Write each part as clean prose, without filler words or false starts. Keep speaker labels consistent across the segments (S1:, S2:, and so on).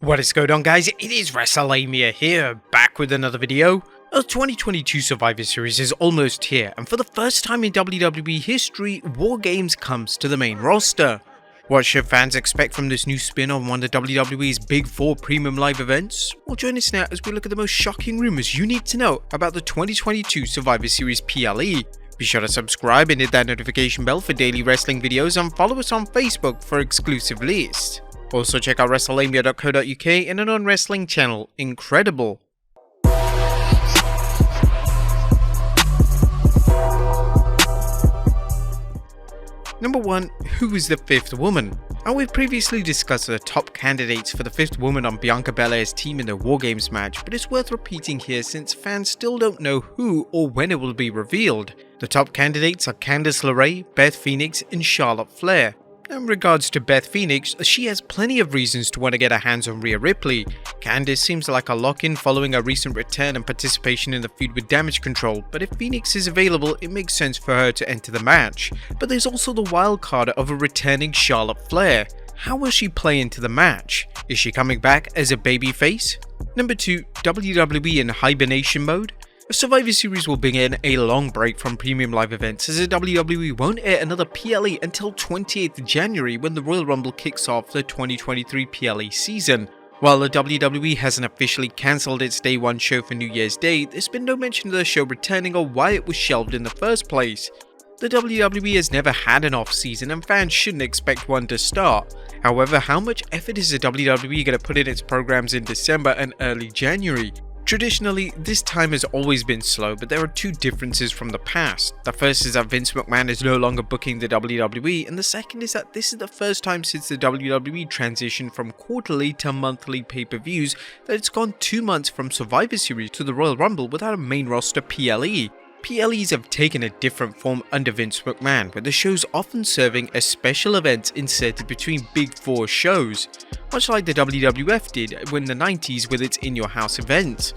S1: What is going on, guys? It is Wrestlelamia here, back with another video. The 2022 Survivor Series is almost here, and for the first time in WWE history, Wargames comes to the main roster. What should fans expect from this new spin on one of WWE's Big 4 premium live events? Well, join us now as we look at the most shocking rumors you need to know about the 2022 Survivor Series PLE. Be sure to subscribe and hit that notification bell for daily wrestling videos, and follow us on Facebook for exclusive lists. Also check out Wrestlelamia.co.uk and a non-wrestling channel, Incredible. Number 1. Who is the fifth woman? Now, we've previously discussed the top candidates for the fifth woman on Bianca Belair's team in the Wargames match, but it's worth repeating here since fans still don't know who or when it will be revealed. The top candidates are Candice LeRae, Beth Phoenix, and Charlotte Flair. In regards to Beth Phoenix, she has plenty of reasons to want to get her hands on Rhea Ripley. Candice seems like a lock-in following her recent return and participation in the feud with Damage-CTRL, but if Phoenix is available, it makes sense for her to enter the match. But there's also the wild card of a returning Charlotte Flair. How will she play into the match? Is she coming back as a babyface? Number 2. WWE in hibernation mode. Survivor Series will begin a long break from premium live events, as the WWE won't air another PLE until 28th January when the Royal Rumble kicks off the 2023 PLE season. While the WWE hasn't officially cancelled its Day 1 show for New Year's Day, there's been no mention of the show returning or why it was shelved in the first place. The WWE has never had an off-season and fans shouldn't expect one to start. However, how much effort is the WWE going to put in its programs in December and early January? Traditionally, this time has always been slow, but there are two differences from the past. The first is that Vince McMahon is no longer booking the WWE, and the second is that this is the first time since the WWE transitioned from quarterly to monthly pay-per-views that it's gone 2 months from Survivor Series to the Royal Rumble without a main roster PLE. PLEs have taken a different form under Vince McMahon, with the shows often serving as special events inserted between Big 4 shows, much like the WWF did in the 90s with its In Your House events.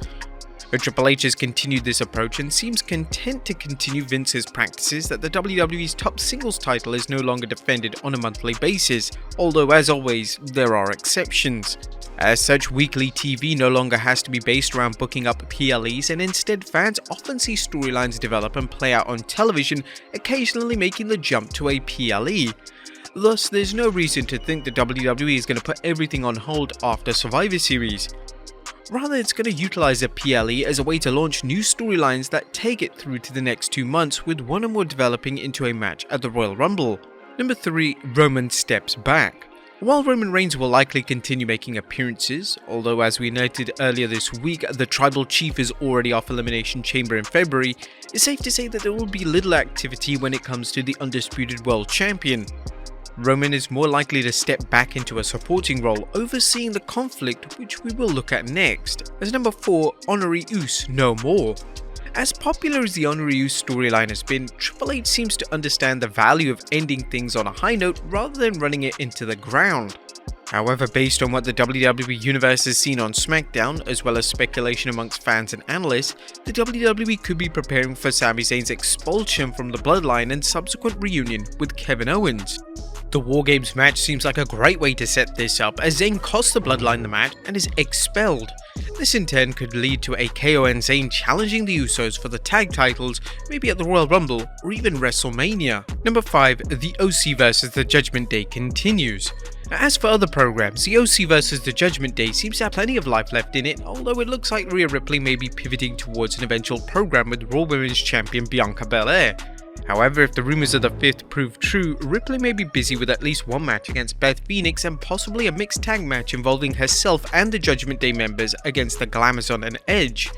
S1: But Triple H has continued this approach and seems content to continue Vince's practices that the WWE's top singles title is no longer defended on a monthly basis, although as always, there are exceptions. As such, weekly TV no longer has to be based around booking up PLEs, and instead fans often see storylines develop and play out on television, occasionally making the jump to a PLE. Thus, there's no reason to think the WWE is going to put everything on hold after Survivor Series. Rather, it's going to utilize a PLE as a way to launch new storylines that take it through to the next 2 months, with one or more developing into a match at the Royal Rumble. Number 3. Roman steps back. While Roman Reigns will likely continue making appearances, although as we noted earlier this week, the Tribal Chief is already off Elimination Chamber in February, it's safe to say that there will be little activity when it comes to the Undisputed World Champion. Roman is more likely to step back into a supporting role, overseeing the conflict, which we will look at next. As number 4, Honorary Uce no more. As popular as the Honorary Uce storyline has been, Triple H seems to understand the value of ending things on a high note rather than running it into the ground. However, based on what the WWE Universe has seen on SmackDown, as well as speculation amongst fans and analysts, the WWE could be preparing for Sami Zayn's expulsion from the Bloodline and subsequent reunion with Kevin Owens. The Wargames match seems like a great way to set this up, as Zayn costs the Bloodline the match and is expelled. This in turn could lead to a KO and Zayn challenging the Usos for the tag titles, maybe at the Royal Rumble or even WrestleMania. Number 5. The OC vs the Judgment Day continues. As for other programs, the OC vs the Judgment Day seems to have plenty of life left in it, although it looks like Rhea Ripley may be pivoting towards an eventual program with Raw Women's Champion Bianca Belair. However, if the rumors of the fifth prove true, Ripley may be busy with at least one match against Beth Phoenix and possibly a mixed tag match involving herself and the Judgment Day members against the Glamazon and Edge.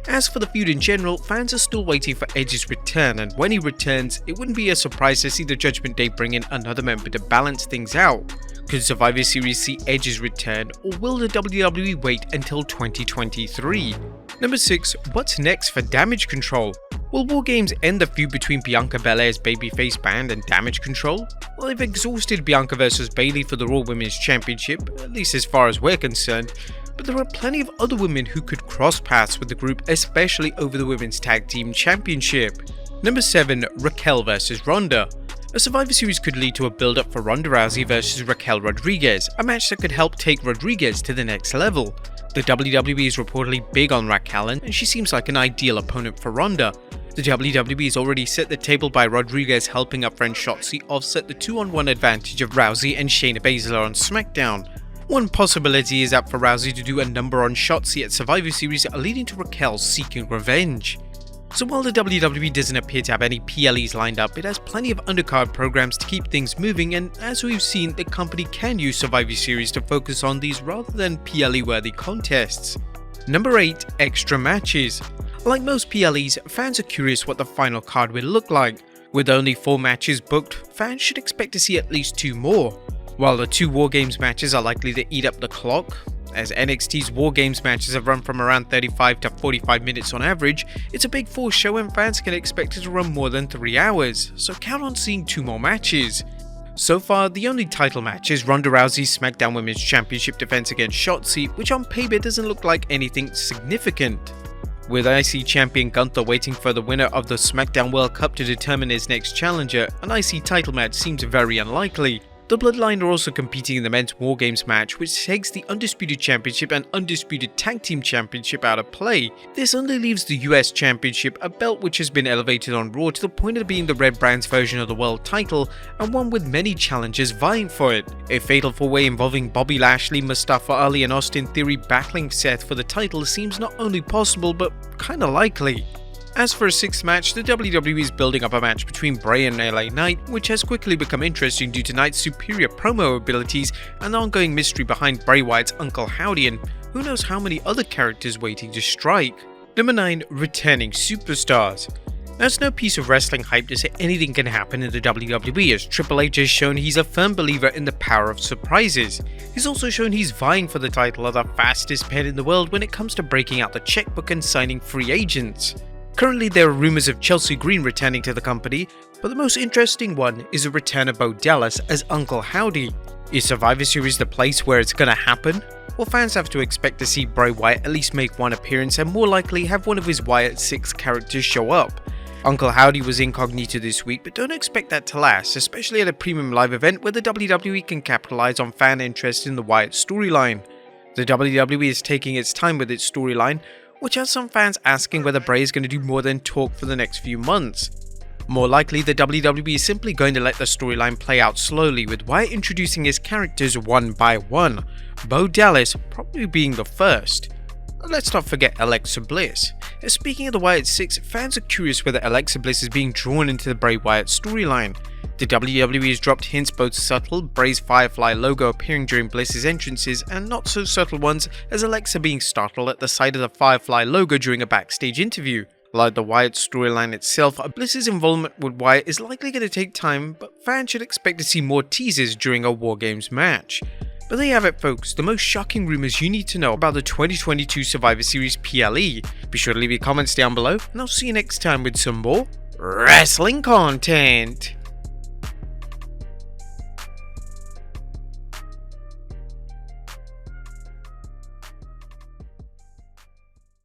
S1: As for the feud in general, fans are still waiting for Edge's return, and when he returns, it wouldn't be a surprise to see the Judgment Day bring in another member to balance things out. Could Survivor Series see Edge's return, or will the WWE wait until 2023? Number 6. What's next for Damage-CTRL? Will Wargames end the feud between Bianca Belair's babyface band and Damage-CTRL? Well, they've exhausted Bianca vs Bayley for the Raw Women's Championship, at least as far as we're concerned, but there are plenty of other women who could cross paths with the group, especially over the Women's Tag Team Championship. Number 7. Raquel vs Ronda. A Survivor Series could lead to a build-up for Ronda Rousey versus Raquel Rodriguez, a match that could help take Rodriguez to the next level. The WWE is reportedly big on Raquel and she seems like an ideal opponent for Ronda. The WWE has already set the table by Rodriguez helping her friend Shotzi offset the 2-on-1 advantage of Rousey and Shayna Baszler on SmackDown. One possibility is that for Rousey to do a number on Shotzi at Survivor Series, leading to Raquel seeking revenge. So while the WWE doesn't appear to have any PLEs lined up, it has plenty of undercard programs to keep things moving, and as we've seen, the company can use Survivor Series to focus on these rather than PLE-worthy contests. Number 8. Extra matches. Like most PLEs, fans are curious what the final card will look like. With only 4 matches booked, fans should expect to see at least 2 more. While the 2 Wargames matches are likely to eat up the clock, as NXT's Wargames matches have run from around 35 to 45 minutes on average, it's a big force show and fans can expect it to run more than 3 hours, so count on seeing 2 more matches. So far, the only title match is Ronda Rousey's SmackDown Women's Championship defense against Shotzi, which on paper doesn't look like anything significant. With IC Champion Gunther waiting for the winner of the SmackDown World Cup to determine his next challenger, an IC title match seems very unlikely. The Bloodline are also competing in the men's Wargames match, which takes the Undisputed Championship and Undisputed Tag Team Championship out of play. This only leaves the US Championship, a belt which has been elevated on Raw to the point of being the Red Brand's version of the world title, and one with many challengers vying for it. A fatal 4-way involving Bobby Lashley, Mustafa Ali and Austin Theory battling Seth for the title seems not only possible but kinda likely. As for a 6th match, the WWE is building up a match between Bray and LA Knight, which has quickly become interesting due to Knight's superior promo abilities and the ongoing mystery behind Bray Wyatt's Uncle Howdy, and who knows how many other characters waiting to strike. Number 9. Returning Superstars. There's no piece of wrestling hype to say anything can happen in the WWE, as Triple H has shown he's a firm believer in the power of surprises. He's also shown he's vying for the title of the fastest pen in the world when it comes to breaking out the checkbook and signing free agents. Currently there are rumours of Chelsea Green returning to the company, but the most interesting one is the return of Bo Dallas as Uncle Howdy. Is Survivor Series the place where it's gonna happen? Well, fans have to expect to see Bray Wyatt at least make one appearance and more likely have one of his Wyatt 6 characters show up. Uncle Howdy was incognito this week, but don't expect that to last, especially at a premium live event where the WWE can capitalise on fan interest in the Wyatt storyline. The WWE is taking its time with its storyline, which has some fans asking whether Bray is going to do more than talk for the next few months. More likely, the WWE is simply going to let the storyline play out slowly, with Wyatt introducing his characters one by one, Bo Dallas probably being the first. Let's not forget Alexa Bliss. Speaking of the Wyatt 6, fans are curious whether Alexa Bliss is being drawn into the Bray Wyatt storyline. The WWE has dropped hints both subtle, Bray's Firefly logo appearing during Bliss's entrances, and not so subtle ones as Alexa being startled at the sight of the Firefly logo during a backstage interview. Like the Wyatt storyline itself, Bliss's involvement with Wyatt is likely going to take time, but fans should expect to see more teasers during a Wargames match. But there you have it folks, the most shocking rumours you need to know about the 2022 Survivor Series PLE. Be sure to leave your comments down below, and I'll see you next time with some more wrestling content.